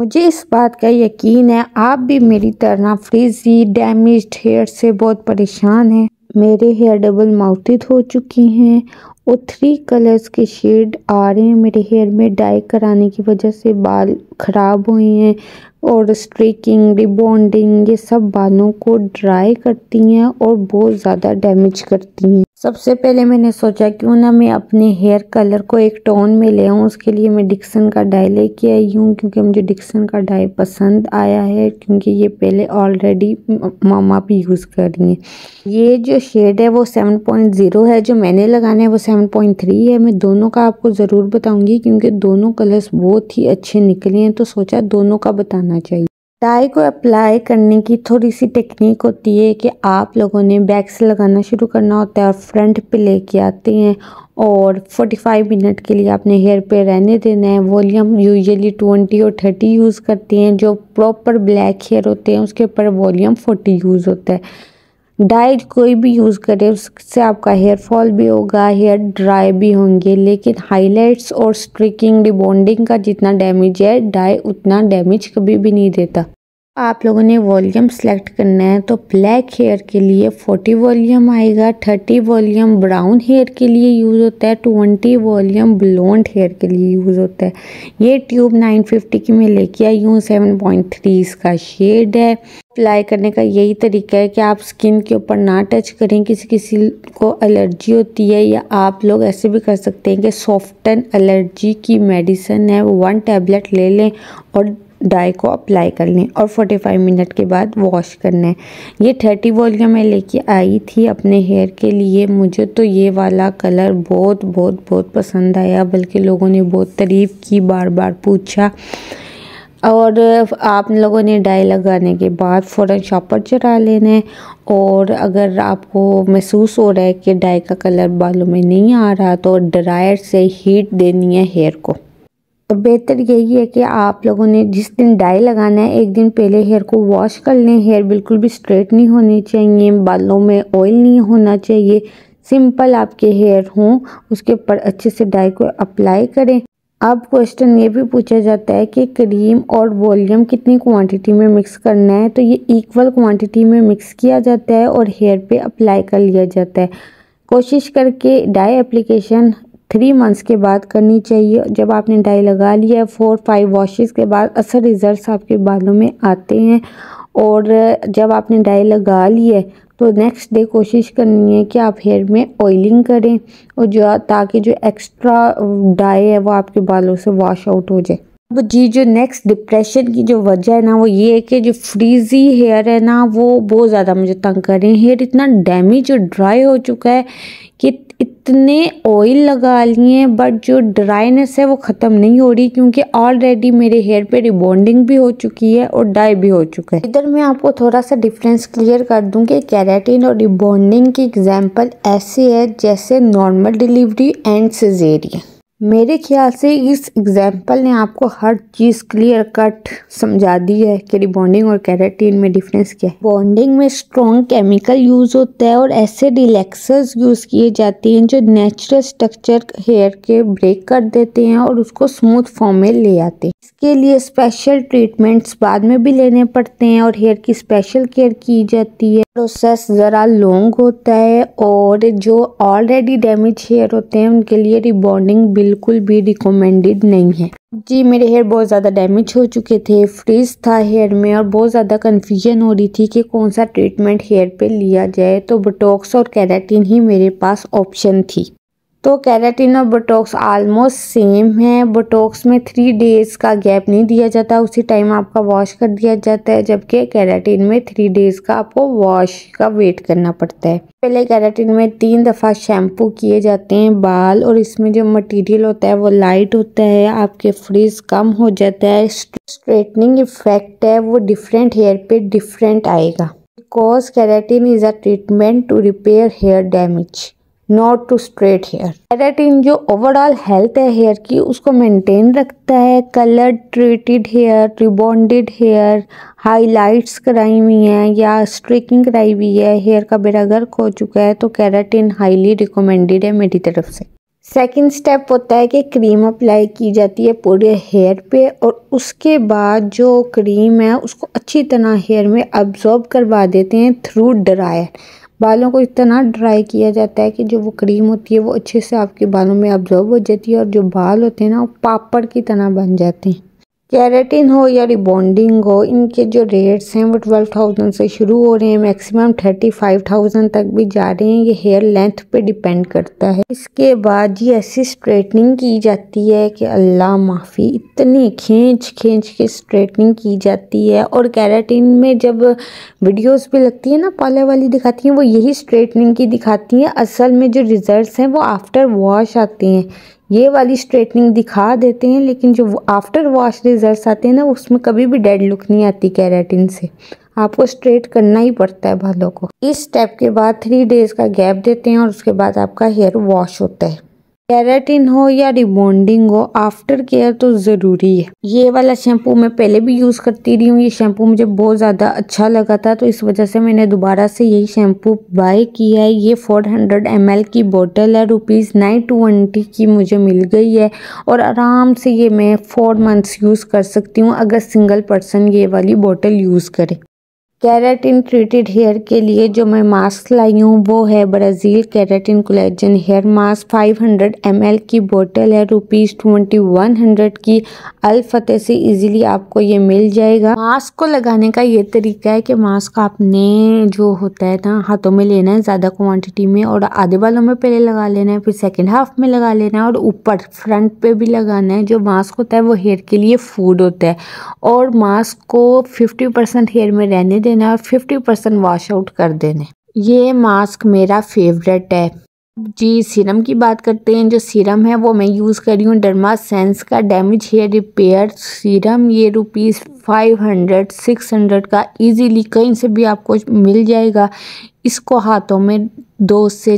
मुझे इस बात का यकीन है आप भी मेरी तरह फ्रीजी डैमेज्ड हेयर से बहुत परेशान हैं। मेरे हेयर डबल माउथेड हो चुकी हैं और 3 कलर्स के शेड आ रहे हैं मेरे हेयर में। डाई कराने की वजह से बाल ख़राब हुए हैं और स्ट्रेकिंग रिबॉन्डिंग ये सब बालों को ड्राई करती हैं और बहुत ज़्यादा डैमेज करती हैं। सबसे पहले मैंने सोचा क्यों ना मैं अपने हेयर कलर को एक टोन में ले आऊँ। उसके लिए मैं डिक्सन का डाई लेके आई हूँ क्योंकि मुझे डिक्सन का डाई पसंद आया है, क्योंकि ये पहले ऑलरेडी मामा भी यूज़ कर रही हैं। ये जो शेड है वो 7.0 है, जो मैंने लगाना है वो 7.3 है। मैं दोनों का आपको ज़रूर बताऊंगी क्योंकि दोनों कलर्स बहुत ही अच्छे निकले हैं, तो सोचा दोनों का बताना चाहिए। डाई को अप्लाई करने की थोड़ी सी टेक्निक होती है कि आप लोगों ने बैक से लगाना शुरू करना होता है और फ्रंट पे लेके आते हैं और 45 मिनट के लिए आपने हेयर पे रहने देना है। वॉल्यूम यूजुअली 20 और 30 यूज़ करते हैं। जो प्रॉपर ब्लैक हेयर होते हैं उसके ऊपर वॉल्यूम 40 यूज़ होता है। डाई कोई भी यूज़ करे उससे आपका हेयर फॉल भी होगा, हेयर ड्राई भी होंगे, लेकिन हाइलाइट्स और स्ट्रिकिंग रिबॉन्डिंग का जितना डैमेज है डाई उतना डैमेज कभी भी नहीं देता। आप लोगों ने वॉल्यूम सेलेक्ट करना है तो ब्लैक हेयर के लिए 40 वॉल्यूम आएगा, 30 वॉल्यूम ब्राउन हेयर के लिए यूज़ होता है, 20 वॉल्यूम ब्लोंड हेयर के लिए यूज़ होता है। ये ट्यूब 950 की मैं लेके आई हूँ, 7.3 इसका शेड है। अप्लाई करने का यही तरीका है कि आप स्किन के ऊपर ना टच करें। किसी किसी को एलर्जी होती है, या आप लोग ऐसे भी कर सकते हैं कि सॉफ्टन एलर्जी की मेडिसिन है वो 1 टैबलेट ले लें और डाई को अप्लाई कर लें और 45 मिनट के बाद वॉश करना है। ये 30 वॉल्यूम मैं लेके आई थी अपने हेयर के लिए। मुझे तो ये वाला कलर बहुत बहुत बहुत पसंद आया, बल्कि लोगों ने बहुत तारीफ़ की, बार बार पूछा। और आप लोगों ने डाई लगाने के बाद फ़ौरन शॉपर चला लेना है। और अगर आपको महसूस हो रहा है कि डाई का कलर बालों में नहीं आ रहा तो ड्रायर से हीट देनी है हेयर को। तो बेहतर यही है कि आप लोगों ने जिस दिन डाई लगाना है एक दिन पहले हेयर को वॉश कर लें। हेयर बिल्कुल भी स्ट्रेट नहीं होनी चाहिए, बालों में ऑयल नहीं होना चाहिए, सिंपल आपके हेयर हों, उसके ऊपर अच्छे से डाई को अप्लाई करें। अब क्वेश्चन ये भी पूछा जाता है कि क्रीम और वॉल्यूम कितनी क्वांटिटी में मिक्स करना है, तो ये इक्वल क्वांटिटी में मिक्स किया जाता है और हेयर पे अप्लाई कर लिया जाता है। कोशिश करके डाई एप्लीकेशन 3 मंथ्स के बाद करनी चाहिए। जब आपने डाई लगा लिया 4-5 वॉशेस के बाद असल रिजल्ट्स आपके बालों में आते हैं। और जब आपने डाई लगा ली है तो नेक्स्ट डे कोशिश करनी है कि आप हेयर में ऑयलिंग करें और जो ताकि जो एक्स्ट्रा डाई है वो आपके बालों से वॉश आउट हो जाए। अब जी जो नेक्स्ट डिप्रेशन की जो वजह है ना वो ये है कि जो फ्रीजी हेयर है ना वो बहुत ज़्यादा मुझे तंग कर रहे हैं। हेयर इतना डैमेज और ड्राई हो चुका है कि इतने ऑयल लगा लिए हैं बट जो ड्राइनेस है वो ख़त्म नहीं हो रही, क्योंकि ऑलरेडी मेरे हेयर पे रिबॉन्डिंग भी हो चुकी है और डाई भी हो चुका है। इधर मैं आपको थोड़ा सा डिफरेंस क्लियर कर दूं कि केराटिन और रिबॉन्डिंग की एग्जांपल ऐसे है जैसे नॉर्मल डिलीवरी एंड सिजेरियन। मेरे ख्याल से इस एग्जाम्पल ने आपको हर चीज़ क्लियर कट समझा दी है कि रिबॉन्डिंग और केराटिन में डिफरेंस क्या है। बॉन्डिंग में स्ट्रॉन्ग केमिकल यूज़ होता है और ऐसे रिलैक्सर्स यूज़ किए जाते हैं जो नेचुरल स्ट्रक्चर हेयर के ब्रेक कर देते हैं और उसको स्मूथ फॉर्म में ले आते हैं। इसके लिए स्पेशल ट्रीटमेंट्स बाद में भी लेने पड़ते हैं और हेयर की स्पेशल केयर की जाती है। प्रोसेस ज़रा लॉन्ग होता है और जो ऑलरेडी डैमेज हेयर होते हैं उनके लिए रिबॉन्डिंग बिल्कुल भी रिकमेंडेड नहीं है। जी मेरे हेयर बहुत ज़्यादा डैमेज हो चुके थे, फ्रीज था हेयर में और बहुत ज़्यादा कन्फ्यूजन हो रही थी कि कौन सा ट्रीटमेंट हेयर पे लिया जाए, तो बोटॉक्स और केराटिन ही मेरे पास ऑप्शन थी। तो केराटिन और बोटॉक्स आलमोस्ट सेम है। बोटॉक्स में 3 डेज़ का गैप नहीं दिया जाता, उसी टाइम आपका वॉश कर दिया जाता है, जबकि केराटिन में 3 डेज़ का आपको वॉश का वेट करना पड़ता है। पहले केराटिन में 3 दफ़ा शैम्पू किए जाते हैं बाल, और इसमें जो मटेरियल होता है वो लाइट होता है, आपके फ्रीज कम हो जाता है। स्ट्रेटनिंग इफेक्ट है वो डिफरेंट हेयर पे डिफरेंट आएगा, because keratin is a treatment to repair hair damage not to straight hair. Keratin जो ओवरऑल हेल्थ है हेयर की उसको मेंटेन रखता है। Colour treated hair, rebonded hair, highlights कराई हुई हैं या स्ट्रेकिंग कराई हुई है, हेयर का बेड़ा गर्क हो चुका है, तो केराटिन हाईली रिकमेंडेड है मेरी तरफ से। सेकंड स्टेप होता है कि क्रीम अप्लाई की जाती है पूरे हेयर पे और उसके बाद जो क्रीम है उसको अच्छी तरह हेयर में अब्जॉर्ब करवा देते हैं थ्रू ड्रायर। बालों को इतना ड्राई किया जाता है कि जो वो क्रीम होती है वो अच्छे से आपके बालों में अब्जॉर्ब हो जाती है और जो बाल होते हैं ना वो पापड़ की तरह बन जाते हैं। केराटिन हो या रिबॉन्डिंग हो, इनके जो रेट्स हैं वो 12,000 से शुरू हो रहे हैं, मैक्सिमम 35,000 तक भी जा रहे हैं। ये हेयर लेंथ पे डिपेंड करता है। इसके बाद ये ऐसी स्ट्रेटनिंग की जाती है कि अल्लाह माफ़ी, इतनी खींच खींच के स्ट्रेटनिंग की जाती है। और केराटिन में जब वीडियोस भी लगती है ना पार्लर वाली दिखाती हैं, वो यही स्ट्रेटनिंग की दिखाती हैं। असल में जो रिजल्ट्स हैं वो आफ्टर वॉश आते हैं। ये वाली स्ट्रेटनिंग दिखा देते हैं लेकिन जो आफ्टर वॉश रिजल्ट्स आते हैं ना उसमें कभी भी डेड लुक नहीं आती केराटिन से। आपको स्ट्रेट करना ही पड़ता है बालों को। इस स्टेप के बाद 3 डेज का गैप देते हैं और उसके बाद आपका हेयर वॉश होता है। केराटिन हो या रिबॉन्डिंग हो, आफ्टर केयर तो ज़रूरी है। ये वाला शैम्पू मैं पहले भी यूज़ करती रही हूँ। ये शैम्पू मुझे बहुत ज़्यादा अच्छा लगा था तो इस वजह से मैंने दोबारा से यही शैम्पू बाय किया है। ये 400 ml की बोतल है, ₹920 की मुझे मिल गई है और आराम से ये मैं 4 मंथ्स यूज़ कर सकती हूँ अगर सिंगल पर्सन ये वाली बोतल यूज़ करे। केराटिन ट्रीटेड हेयर के लिए जो मैं मास्क लाई हूँ वो है Brazil keratin collagen hair mask. 500 ml की बोतल है, ₹2100 की। अल फतेह से इजीली आपको ये मिल जाएगा। मास्क को लगाने का ये तरीका है कि मास्क आपने जो होता है ना हाथों में लेना है ज़्यादा क्वांटिटी में और आधे बालों में पहले लगा लेना है, फिर सेकेंड हाफ में लगा लेना है और ऊपर फ्रंट पे भी लगाना है। जो मास्क होता है वो हेयर के लिए फूड होता है और मास्क को 50% हेयर में रहने देना और 50% वॉश आउट कर देने। ये मास्क मेरा फेवरेट है। जी सीरम की बात करते हैं। जो सीरम है वो मैं यूज़ कर रही हूँ डर्मासेंस का डैमेज हेयर रिपेयर सीरम। ये ₹500-600 का इजीली कहीं से भी आपको मिल जाएगा। इसको हाथों में 2 से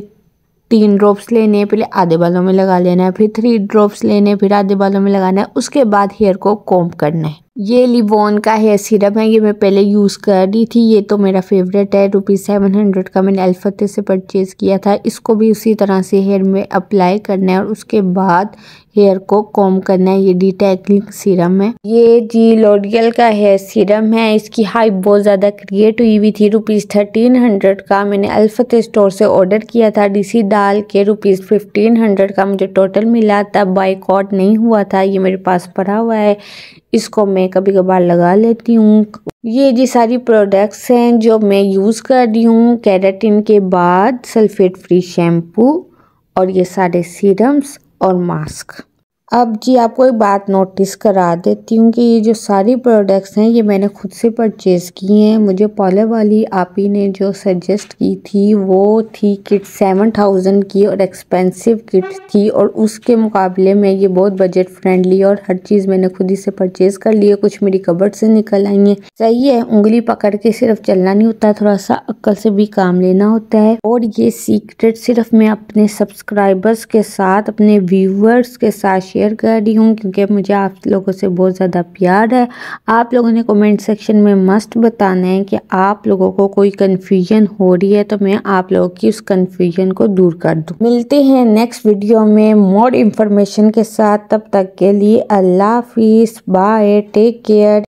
3 ड्रॉप्स लेने हैं, पहले आधे बालों में लगा लेना है, फिर 3 ड्रॉप्स लेने, फिर आधे बालों में लगाना है, उसके बाद हेयर को कॉम्ब करना है। ये लिवॉन का हेयर सीरम है, ये मैं पहले यूज़ कर रही थी। ये तो मेरा फेवरेट है। ₹700 का मैंने अल फतेह से परचेज़ किया था। इसको भी उसी तरह से हेयर में अप्लाई करना है और उसके बाद हेयर को कॉम्ब करना है। ये डिटैंगलिंग सीरम है। ये जी लॉरियल का हेयर सीरम है। इसकी हाइप बहुत ज़्यादा क्रिएट हुई हुई थी। ₹1300 का मैंने अल फतेह स्टोर से ऑर्डर किया था। DC डाल के ₹1500 का मुझे टोटल मिला था। बायकॉट नहीं हुआ था। ये मेरे पास पड़ा हुआ है, इसको मैं कभी कभार लगा लेती हूँ। ये जी सारी प्रोडक्ट्स हैं जो मैं यूज़ कर रही हूँ। केराटिन के बाद सल्फेट फ्री शैम्पू और ये सारे सीरम्स और मास्क। अब जी आपको एक बात नोटिस करा देती हूँ कि ये जो सारी प्रोडक्ट्स हैं ये मैंने खुद से परचेज़ की हैं। मुझे पार्लर वाली आपी ने जो सजेस्ट की थी वो थी किट 7000 की और एक्सपेंसिव किट थी और उसके मुकाबले में ये बहुत बजट फ्रेंडली और हर चीज़ मैंने खुद ही से परचेज़ कर ली है। कुछ मेरी कबर्ड से निकल आई हैं। सही है, उंगली पकड़ के सिर्फ चलना नहीं होता, थोड़ा सा अक्ल से भी काम लेना होता है। और ये सीक्रेट सिर्फ मैं अपने सब्सक्राइबर्स के साथ, अपने व्यूवर्स के साथ शेयर कर रही हूँ क्योंकि मुझे आप लोगों से बहुत ज़्यादा प्यार है। आप लोगों ने कमेंट सेक्शन में मस्ट बताना है कि आप लोगों को कोई कन्फ्यूजन हो रही है तो मैं आप लोगों की उस कन्फ्यूजन को दूर कर दूँ। मिलते हैं नेक्स्ट वीडियो में मोर इन्फॉर्मेशन के साथ। तब तक के लिए अल्लाह हाफिज़, बाय, टेक केयर।